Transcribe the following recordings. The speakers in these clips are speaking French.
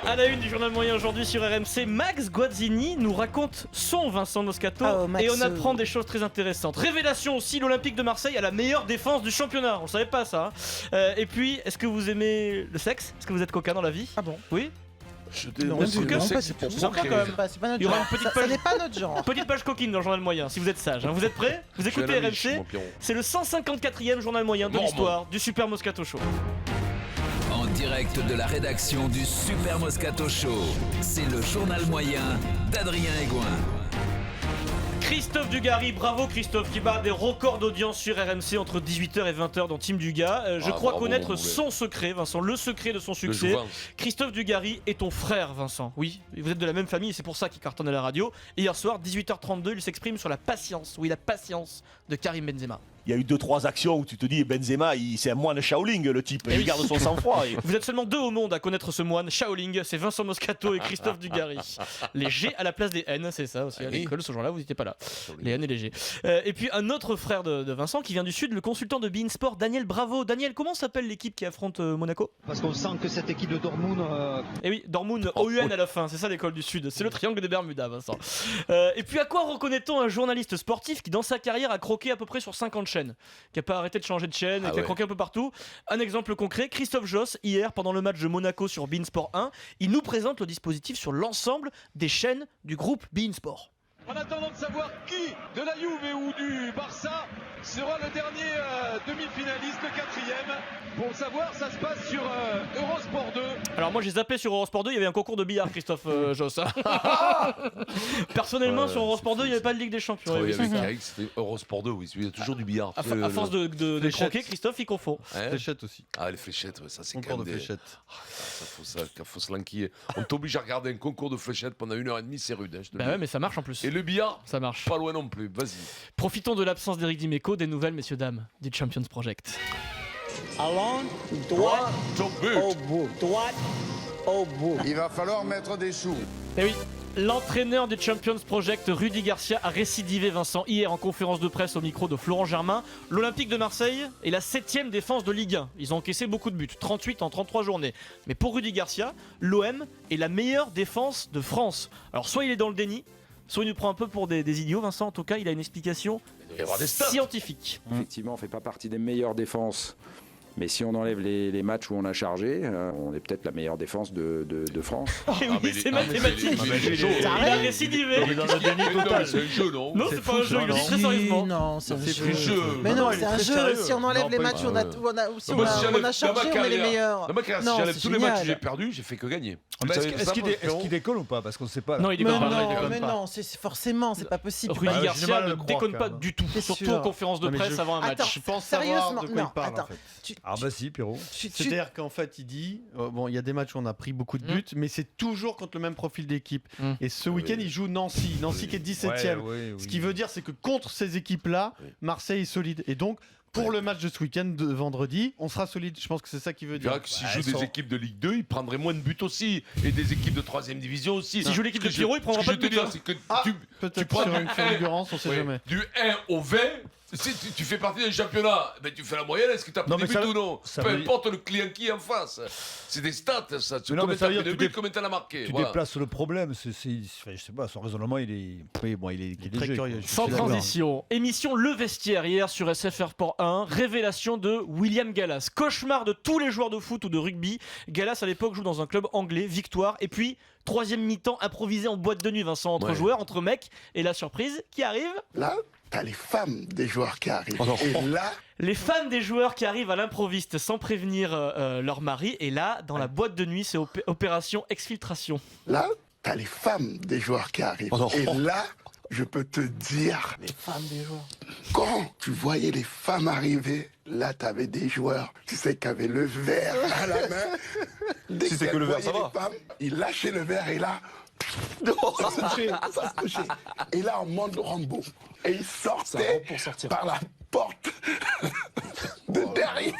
À la une du journal moyen aujourd'hui sur RMC, Max Guazzini nous raconte son Vincent Moscato et on apprend des choses très intéressantes. Révélation aussi, l'Olympique de Marseille a la meilleure défense du championnat. On le savait pas ça. Et puis, est-ce que vous aimez le sexe ? Est-ce que vous êtes coquin dans la vie ? Ah bon ? Oui ? C'est pour ça quand même. C'est pas notre Il y aura genre. une petite Ça page- n'est pas notre genre. Petite page coquine dans le journal moyen, si vous êtes sage. Vous êtes prêts ? Vous écoutez RMC ? C'est le 154e journal moyen de l'histoire du Super Moscato Show. En direct de la rédaction du Super Moscato Show, c'est le journal moyen d'Adrien Egoin. Christophe Dugarry, bravo Christophe qui bat des records d'audience sur RMC entre 18h et 20h dans Team Dugas. Je crois connaître son secret, Vincent, le secret de son succès. Christophe Dugarry est ton frère, Vincent. Oui, vous êtes de la même famille et c'est pour ça qu'il cartonne à la radio. Et hier soir, 18h32, il s'exprime sur la patience, la patience de Karim Benzema. Il y a eu 2-3 actions où tu te dis Benzema, c'est un moine Shaolin le type, il garde son sang-froid. Vous êtes seulement deux au monde à connaître ce moine Shaolin, c'est Vincent Moscato et Christophe Dugarry. Les G à la place des N, c'est ça aussi à l'école, ce jour-là vous n'étiez pas là. Les N et les G. Et puis un autre frère de Vincent qui vient du Sud, le consultant de beIN Sport, Daniel Bravo. Daniel, comment s'appelle l'équipe qui affronte Monaco ? Parce qu'on sent que cette équipe de Dortmund... Eh oui, Dortmund, OUN à la fin, c'est ça l'école du Sud, c'est le triangle des Bermudas, Vincent. Et puis à quoi reconnaît-on un journaliste sportif qui dans sa carrière a croqué à peu près sur 50 chaînes, qui a pas arrêté de changer de chaîne et qui a croqué un peu partout. Un exemple concret, Christophe Josse, hier pendant le match de Monaco sur beIN Sport 1, il nous présente le dispositif sur l'ensemble des chaînes du groupe beIN Sport. En attendant de savoir qui de la Juve ou du Barça sera le dernier demi-finaliste, le quatrième. Pour le savoir, ça se passe sur Eurosport 2. Alors moi j'ai zappé sur Eurosport 2, il y avait un concours de billard, Christophe Josse. Personnellement sur Eurosport 2, il n'y avait pas de Ligue des Champions. Oui, avec Eric, c'était Eurosport 2, oui, il y a toujours du billard. À force de croquer, Christophe, il confond. Fléchettes aussi. Ah, les fléchettes, ça c'est quand même des... fléchettes. Ça faut se lanquiller. On t'oblige à regarder un concours de fléchettes pendant 1h30, c'est rude. Bah ouais, mais ça marche en plus. Et le billard, ça marche. Pas loin non plus, vas-y. Profitons de l'absence d'Éric Dimeco, des nouvelles, messieurs, dames, du Champions Project. Allons, droite, au bout. Droite, au bout. Il va falloir mettre des sous. Eh oui, l'entraîneur du Champions Project, Rudy Garcia, a récidivé, Vincent, hier en conférence de presse au micro de Florent Germain. L'Olympique de Marseille est la 7e défense de Ligue 1. Ils ont encaissé beaucoup de buts, 38 en 33 journées. Mais pour Rudy Garcia, l'OM est la meilleure défense de France. Alors soit il est dans le déni, soit il nous prend un peu pour des idiots, Vincent. En tout cas, il a une explication scientifique. Effectivement, on ne fait pas partie des meilleures défenses. Mais si on enlève les matchs où on a chargé, on est peut-être la meilleure défense de France. Oui, c'est mathématique. Il a récidivé. C'est un jeu, non ? Non, c'est pas un jeu, il le dit très sérieusement. Non, c'est un jeu. Mais non, c'est un jeu. Si on enlève les matchs où on a chargé, on est les meilleurs. Dans ma carrière, si j'enlève tous les matchs que j'ai perdus, j'ai fait que gagner. Est-ce qu'il décolle ou pas ? Parce qu'on ne sait pas. Non, il décolle pas. Mais non, forcément, c'est pas possible. Rudy Garcia ne déconne pas du tout, surtout en conférence de presse avant un match. Je pense savoir de quoi il parle en fait. Ah bah si, Pierrot. C'est-à-dire qu'en fait, il dit, bon, il y a des matchs où on a pris beaucoup de buts, mais c'est toujours contre le même profil d'équipe. Et ce week-end, il joue Nancy qui est 17ème. Ce qui veut dire, c'est que contre ces équipes-là, Marseille est solide. Et donc, pour le match de ce week-end, de vendredi, on sera solide. Je pense que c'est ça qu'il veut dire. Que s'il joue des équipes de Ligue 2, il prendrait moins de buts aussi. Et des équipes de 3ème division aussi. S'il joue l'équipe de Pierrot, il prendra pas de buts. Peut-être sur une fulgurance, on sait jamais. Du 1 au 20, si tu fais partie d'un championnat, ben tu fais la moyenne, est-ce que tu as pris des buts ou non ? Peu importe le client qui est en face. C'est des stats, ça. Combien tu as pris de buts, combien tu en as marqué. Tu déplaces le problème. Je sais pas, son raisonnement, il est très curieux. Sans transition, émission Le Vestiaire hier sur SFR Sport 1, révélation de William Gallas. Cauchemar de tous les joueurs de foot ou de rugby. Gallas à l'époque joue dans un club anglais, Victoire, et puis 3e mi-temps improvisé en boîte de nuit, Vincent, entre joueurs, entre mecs, et la surprise qui arrive. Là, t'as les femmes des joueurs qui arrivent. Et là... Les femmes des joueurs qui arrivent à l'improviste sans prévenir leur mari, et là, dans la boîte de nuit, c'est opération exfiltration. Là, t'as les femmes des joueurs qui arrivent. Et là... Je peux te dire, les femmes des joueurs. Quand tu voyais les femmes arriver, là t'avais des joueurs, tu sais, qui avaient le verre à la main. Dès si c'est que le verre, ça va. Femmes, ils lâchaient le verre et là, ça se touchait. Et là, on monte Rambo. Et ils sortaient par la porte de derrière.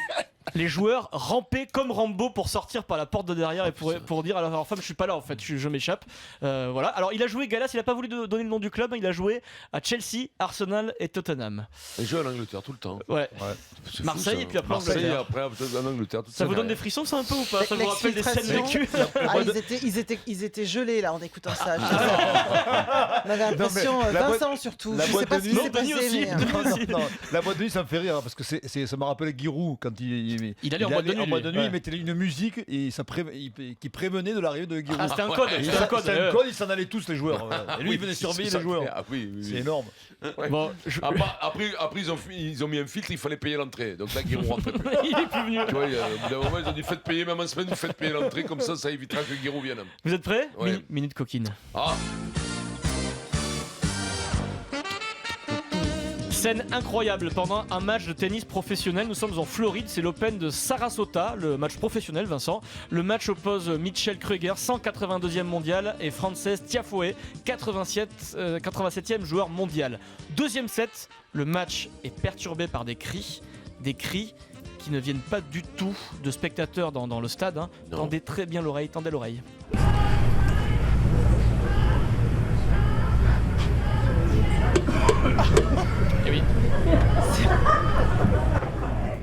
Les joueurs rampaient comme Rambo pour sortir par la porte de derrière et pour dire à leur femme je suis pas là en fait, je m'échappe. Voilà. Alors il a joué Gallas, il a pas voulu donner le nom du club, il a joué à Chelsea, Arsenal et Tottenham. Il joue en Angleterre tout le temps. Ouais. Marseille et puis après Marseille après en Angleterre. Ça vous donne des frissons ça un peu ou pas? Ça vous rappelle des scènes vécues? Ils étaient gelés là en écoutant ça. On avait l'impression, Vincent surtout, je sais pas ce qui s'est passé. La boîte de nuit ça me fait rire parce que ça m'a rappelé Giroud quand il allait en boîte de nuit. Il mettait une musique et qui prévenait de l'arrivée de Giroud. Ah, c'était un code. C'était un code, ils s'en allaient tous les joueurs. Et lui il venait surveiller les joueurs. C'est énorme. Bon, après ils ont mis un filtre, il fallait payer l'entrée. Donc là Giroud rentrait plus. Il est plus venu. Tu vois, au bout d'un moment ils ont dit faites payer même en semaine, vous faites payer l'entrée comme ça évitera que Giroud vienne. Vous êtes prêts? Minute coquine. Scène incroyable pendant un match de tennis professionnel. Nous sommes en Floride, c'est l'Open de Sarasota, le match professionnel, Vincent. Le match oppose Mitchell Krueger, 182e mondial, et Frances Tiafoe, 87e joueur mondial. Deuxième set, le match est perturbé par des cris qui ne viennent pas du tout de spectateurs dans le stade. Tendez très bien l'oreille, tendez l'oreille. Et oui.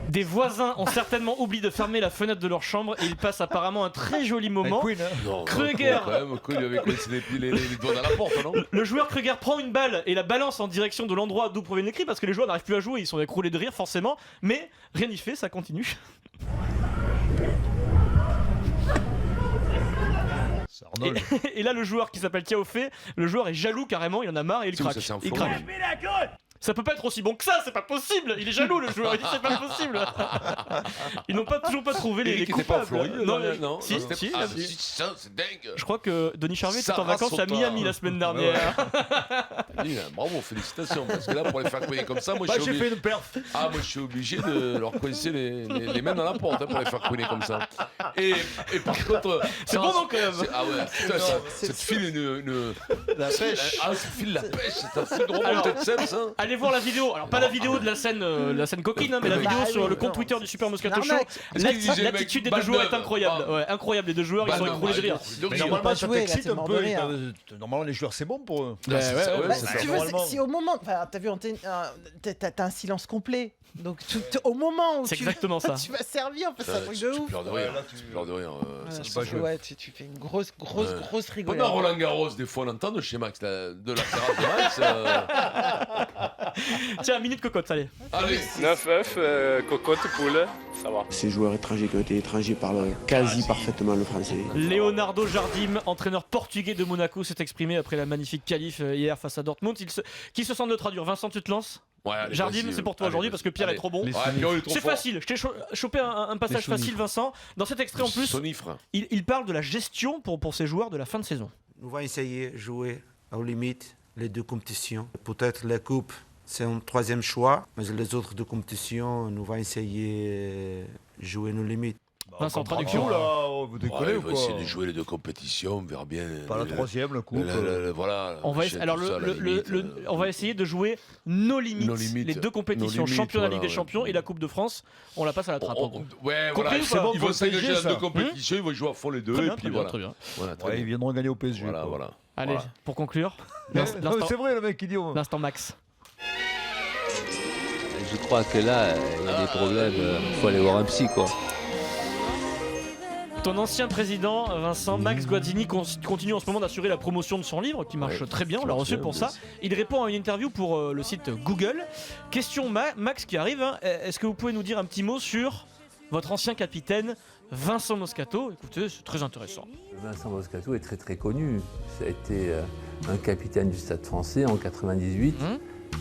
Des voisins ont certainement oublié de fermer la fenêtre de leur chambre et ils passent apparemment un très joli moment. Krueger, il avait coincé les doigts dans la porte, non? Le joueur Krueger prend une balle et la balance en direction de l'endroit d'où proviennent les cris parce que les joueurs n'arrivent plus à jouer, ils sont écroulés de rire forcément, mais rien n'y fait, ça continue. Et là le joueur qui s'appelle Tiafoe, le joueur est jaloux carrément, il en a marre et il craque. Ça peut pas être aussi bon que ça, c'est pas possible. Il est jaloux le joueur, il dit c'est pas possible. Ils n'ont toujours pas trouvé les coupables. Non, si, c'est dingue. Je crois que Denis Charvet était en vacances à Miami la semaine dernière. Bravo, félicitations, parce que là pour les faire couiner comme ça, moi je suis obligé. Moi je suis obligé de leur coincer les mains dans la porte pour les faire couiner comme ça. Et par contre, c'est bon donc. Ah ouais, putain, ça te file la pêche. Ah, ça te file la pêche, ça te file de remonter de scène, ça. Allez voir la vidéo, alors pas la vidéo de la scène coquine, mais la vidéo sur le compte Twitter du Super Moscato Show. L'attitude des deux joueurs est incroyable. Ouais, incroyable, les deux joueurs, ils sont écroulés de rire. Normalement, ça t'excite un peu. Normalement, les joueurs, c'est bon pour eux. Si au moment, t'as vu, t'as un silence complet. Donc au moment où tu vas servir, en fait, c'est un truc de ouf. Tu pleures de rire. Ouais, tu fais une grosse rigolade. Pendant Roland Garros, des fois on entend de chez Max, de la terrasse de Max. Tiens, minute cocotte, allez. 9-9, cocotte, poule, ça va. Ces joueurs étrangers qui ont été étrangers parlent quasi parfaitement le français. Leonardo Jardim, entraîneur portugais de Monaco, s'est exprimé après la magnifique qualif hier face à Dortmund. Qui se sent de traduire? Vincent, tu te lances? Ouais, allez, Jardim, c'est pour toi aujourd'hui parce que Pierre est trop bon. C'est facile, je t'ai chopé un passage facile, Vincent. Dans cet extrait en plus, il parle de la gestion pour ses joueurs de la fin de saison. On va essayer de jouer aux limites les deux compétitions. Peut-être la coupe, c'est un troisième choix, mais les autres deux compétitions, on va essayer de jouer nos limites. Vincent, traduction là, vous décollez ou quoi? On va essayer de jouer les deux compétitions, on verra bien. Pas la troisième, la coupe. Voilà. On va essayer de jouer nos limites, les deux compétitions, championnat Ligue des Champions et la Coupe de France. On la passe à la trappe. Ouais, voilà. Ils vont s'engager dans deux compétitions, ils vont jouer à fond les deux. Et puis voilà. Très bien. Ils viendront gagner au PSG. Voilà. Allez, pour conclure. C'est vrai, le mec qui dit. L'instant Max. Je crois que là, il y a des problèmes. Il faut aller voir un psy, quoi. Ton ancien président, Vincent, Max Guazzini, continue en ce moment d'assurer la promotion de son livre, qui marche très bien, on l'a reçu pour ça. Il répond à une interview pour le site Google. Question Max qui arrive, est-ce que vous pouvez nous dire un petit mot sur votre ancien capitaine, Vincent Moscato? Écoutez, c'est très intéressant. Vincent Moscato est très très connu. Ça a été un capitaine du Stade français en 98.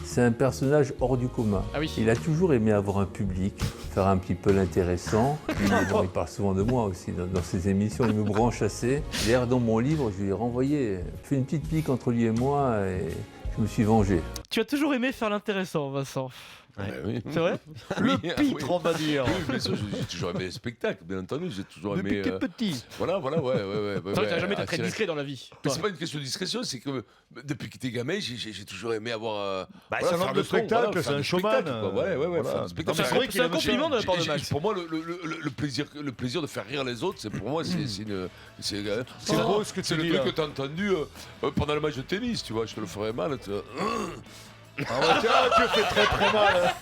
C'est un personnage hors du commun. Ah oui. Il a toujours aimé avoir un public, faire un petit peu l'intéressant. Il parle souvent de moi aussi dans ses émissions, il me branche assez. D'ailleurs, dans mon livre, je lui ai renvoyé, fait une petite pique entre lui et moi et je me suis vengé. Tu as toujours aimé faire l'intéressant, Vincent. Oui. C'est vrai? Le pitre, on va dire. Oui, bien sûr, j'ai toujours aimé les spectacles, bien entendu. J'ai toujours aimé. Depuis que petit. Voilà, ouais. C'est vrai que t'as jamais été très discret dans la vie. Mais c'est pas une question de discrétion, c'est que depuis que t'es gamin, j'ai toujours aimé avoir. C'est un homme de spectacle, c'est un showman. Ouais. C'est un compliment de la part de Max. Pour moi, le plaisir de faire rire les autres, c'est pour moi, c'est beau ce que tu dis. C'est le truc que t'as entendu pendant le match de tennis, tu vois, je te le ferais mal. Ah ouais, tu fais très mal.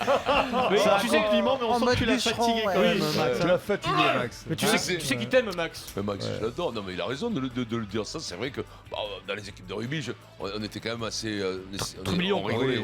C'est un compliment, mais on sent que tu l'as fatigué quand même, Max. Tu l'as fatigué, Max. Mais tu sais qu'il t'aime, Max. Mais Max, je l'adore. Non, mais il a raison de le dire ça. C'est vrai que dans les équipes de rugby, on était quand même assez. On rigolait.